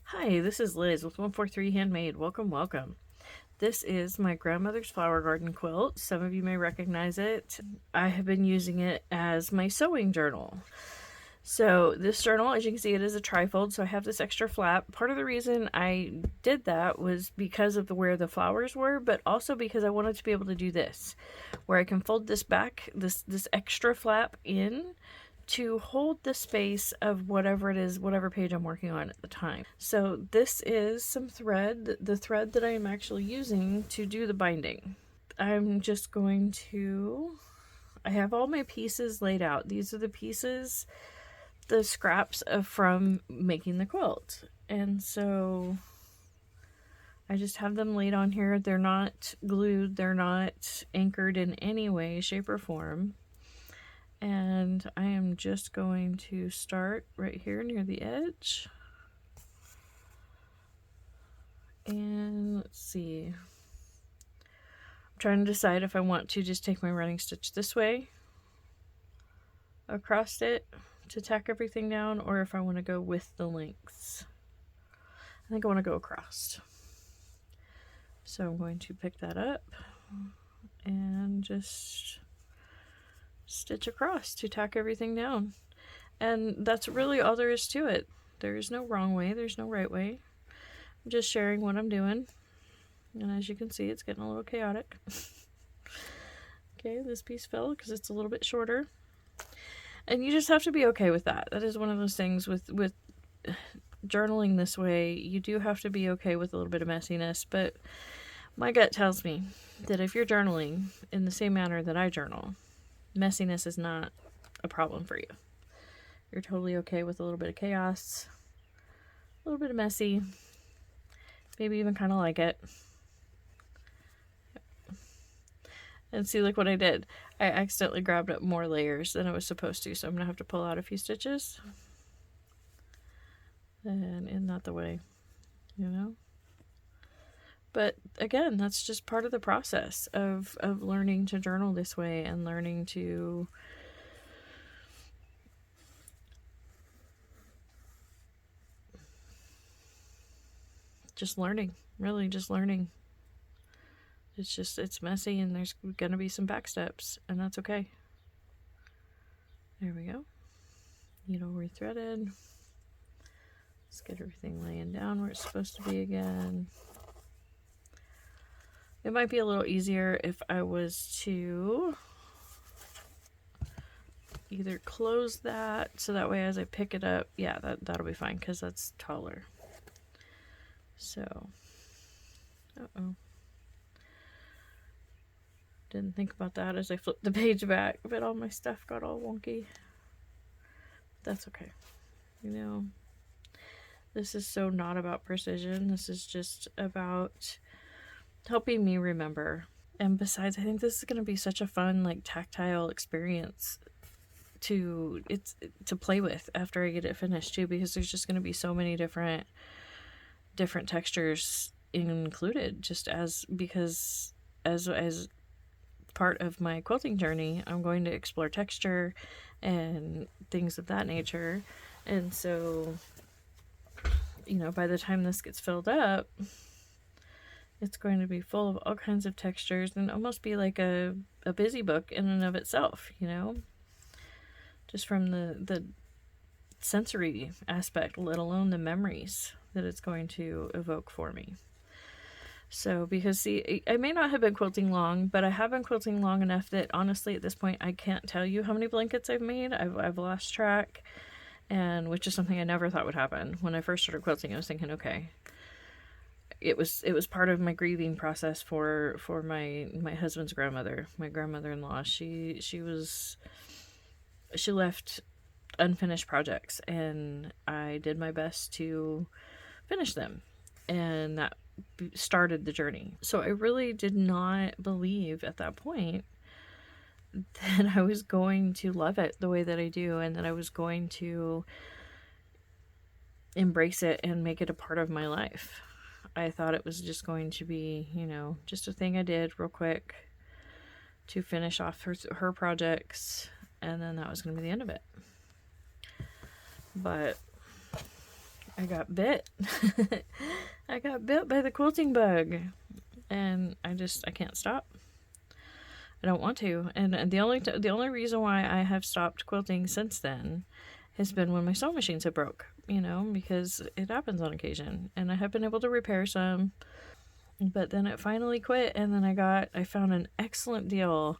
Hi, this is Liz with 143 Handmade. Welcome, welcome. This is my grandmother's flower garden quilt. Some of you may recognize it. I have been using it as my sewing journal. So this journal, as you can see, it is a trifold, so I have this extra flap. Part of the reason I did that was because of where the flowers were, but also because I wanted to be able to do this, where I can fold this back, this extra flap in, to hold the space of whatever it is, whatever page I'm working on at the time. So this is some thread, the thread that I am actually using to do the binding. I'm just going to, I have all my pieces laid out. These are the pieces, the scraps from making the quilt. And so I just have them laid on here. They're not glued, they're not anchored in any way, shape, or form. And I am just going to start right here near the edge. And let's see. I'm trying to decide if I want to just take my running stitch this way across it to tack everything down, or if I want to go with the lengths. I think I want to go across. So I'm going to pick that up and just stitch across to tack everything down. And that's really all there is to it. There is no wrong way, there's no right way. I'm just sharing what I'm doing. And as you can see, it's getting a little chaotic. Okay, this piece fell because it's a little bit shorter. And you just have to be okay with that. That is one of those things with journaling this way. You do have to be okay with a little bit of messiness. But my gut tells me that if you're journaling in the same manner that I journal, messiness is not a problem for you. You're totally okay with a little bit of chaos, a little bit of messy, maybe even kind of like it. And see, like what I did, I accidentally grabbed up more layers than I was supposed to, so I'm gonna have to pull out a few stitches. And isn't that the way, you know? But again, that's just part of the process of learning to journal this way and learning to just learning, really just learning. It's messy and there's gonna be some back steps, and that's okay. There we go. Needle rethreaded. Let's get everything laying down where it's supposed to be again. It might be a little easier if I was to either close that so that way as I pick it up, yeah, that'll be fine because that's taller. So, didn't think about that as I flipped the page back, but all my stuff got all wonky. That's okay. You know, this is so not about precision. This is just about helping me remember. And besides, I think this is going to be such a fun, like, tactile experience to play with after I get it finished too, because there's just going to be so many different textures included, just because as part of my quilting journey, I'm going to explore texture and things of that nature. And so, you know, by the time this gets filled up, it's going to be full of all kinds of textures and almost be like a busy book in and of itself, you know, just from the sensory aspect, let alone the memories that it's going to evoke for me. So, because see, I may not have been quilting long, but I have been quilting long enough that honestly at this point I can't tell you how many blankets I've made. I've lost track, and which is something I never thought would happen. When I first started quilting, I was thinking, okay, it was part of my grieving process for my husband's grandmother, my grandmother-in-law. She left unfinished projects, and I did my best to finish them, and that started the journey. So I really did not believe at that point that I was going to love it the way that I do, and that I was going to embrace it and make it a part of my life. I thought it was just going to be, you know, just a thing I did real quick to finish off her projects, and then that was going to be the end of it. But I got bit. I got bit by the quilting bug, and I can't stop. I don't want to. And the only reason why I have stopped quilting since then has been when my sewing machines have broke, you know, because it happens on occasion, and I have been able to repair some, but then it finally quit. And then I found an excellent deal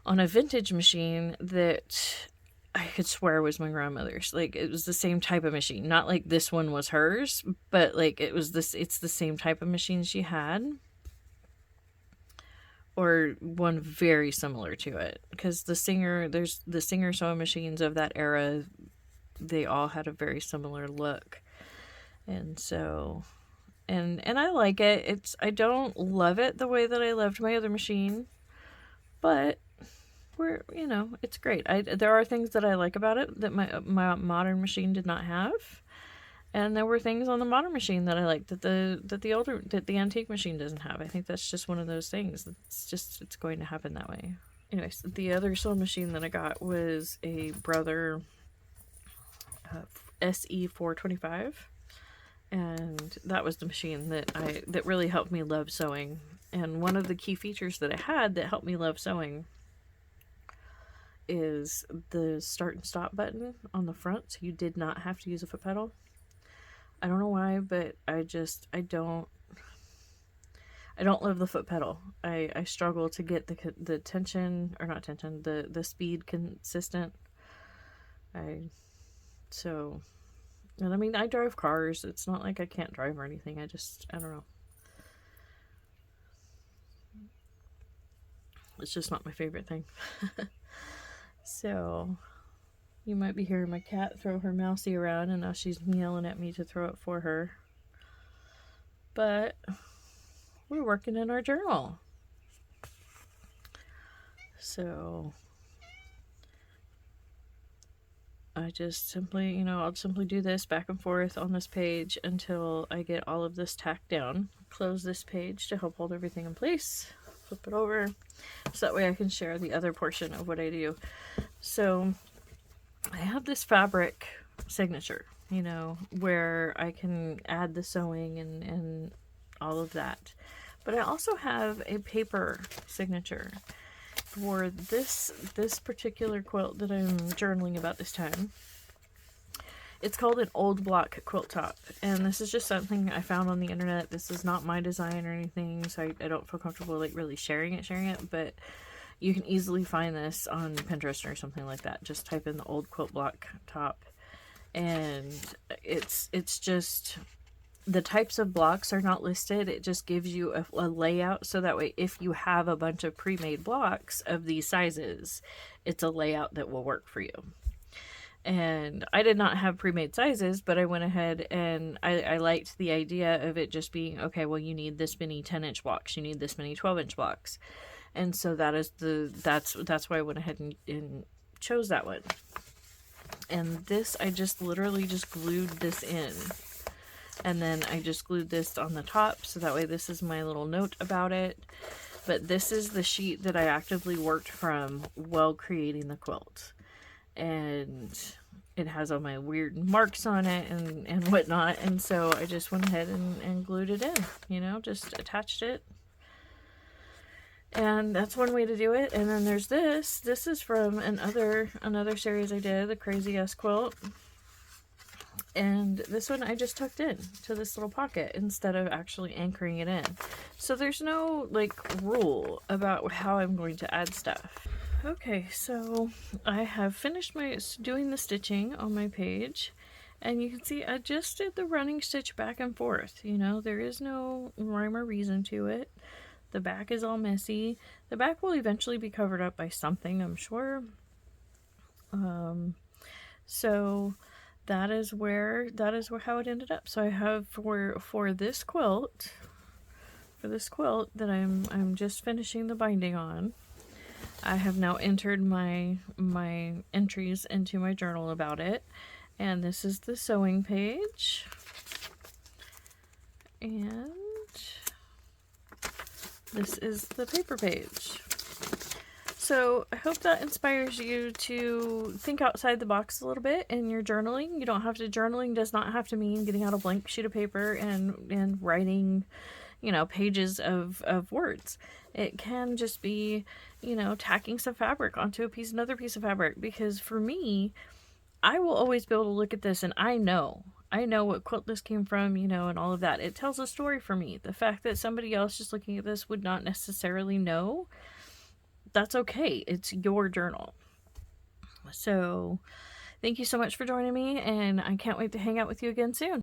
on a vintage machine that I could swear was my grandmother's. Like, it was the same type of machine. Not like this one was hers, but like it's the same type of machine she had. Or one very similar to it. Because there's the Singer sewing machines of that era, they all had a very similar look. And so, and I like it. I don't love it the way that I loved my other machine, but it's great. There are things that I like about it that my modern machine did not have, and there were things on the modern machine that I liked that the antique machine doesn't have. I think that's just one of those things. It's going to happen that way. Anyways, the other sewing machine that I got was a Brother SE 425, and that was the machine that really helped me love sewing. And one of the key features that I had that helped me love sewing is the start and stop button on the front, so you did not have to use a foot pedal. I don't know why, but I don't love the foot pedal. I struggle to get the tension, or not tension, the speed consistent. And I mean, I drive cars. It's not like I can't drive or anything. I don't know. It's just not my favorite thing. So, you might be hearing my cat throw her mousey around, and now she's yelling at me to throw it for her. But we're working in our journal. So, I just simply, I'll simply do this back and forth on this page until I get all of this tacked down. Close this page to help hold everything in place. Flip it over, so that way I can share the other portion of what I do. So I have this fabric signature, where I can add the sewing and all of that. But I also have a paper signature for this particular quilt that I'm journaling about this time. It's called an old block quilt top, and this is just something I found on the internet. This is not my design or anything, so I don't feel comfortable like really sharing it, but you can easily find this on Pinterest or something like that. Just type in the old quilt block top, and it's just, the types of blocks are not listed. It just gives you a layout, so that way if you have a bunch of pre-made blocks of these sizes, it's a layout that will work for you. And I did not have pre-made sizes, but I went ahead and I liked the idea of it just being, okay, well, you need this many 10-inch blocks, you need this many 12-inch blocks. And so that's why I went ahead and chose that one. And this, I just literally just glued this in. And then I just glued this on the top, so that way this is my little note about it. But this is the sheet that I actively worked from while creating the quilt. And it has all my weird marks on it and whatnot. And so I just went ahead and glued it in, just attached it. And that's one way to do it. And then there's this. This is from another series I did, the Crazy Ass Quilt. And this one I just tucked in to this little pocket instead of actually anchoring it in. So there's no rule about how I'm going to add stuff. Okay, so I have finished doing the stitching on my page, and you can see I just did the running stitch back and forth. There is no rhyme or reason to it. The back is all messy. The back will eventually be covered up by something, I'm sure. So that is how it ended up. So I have for this quilt that I'm just finishing the binding on, I have now entered my entries into my journal about it. And this is the sewing page. And this is the paper page. So I hope that inspires you to think outside the box a little bit in your journaling. You don't have to, journaling does not have to mean getting out a blank sheet of paper and writing, you know, pages of words. It can just be, you know, tacking some fabric onto another piece of fabric. Because for me, I will always be able to look at this and I know what quilt this came from, you know, and all of that. It tells a story for me. The fact that somebody else just looking at this would not necessarily know, that's okay. It's your journal. So thank you so much for joining me, and I can't wait to hang out with you again soon.